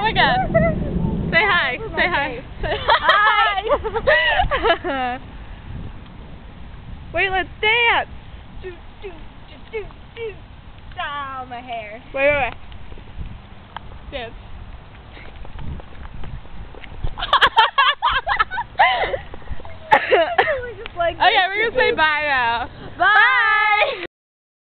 again. Say hi. Say hi. Say hi. Wait, let's dance. Oh, my hair. Wait. Dance. Okay, we're gonna say bye now. Bye.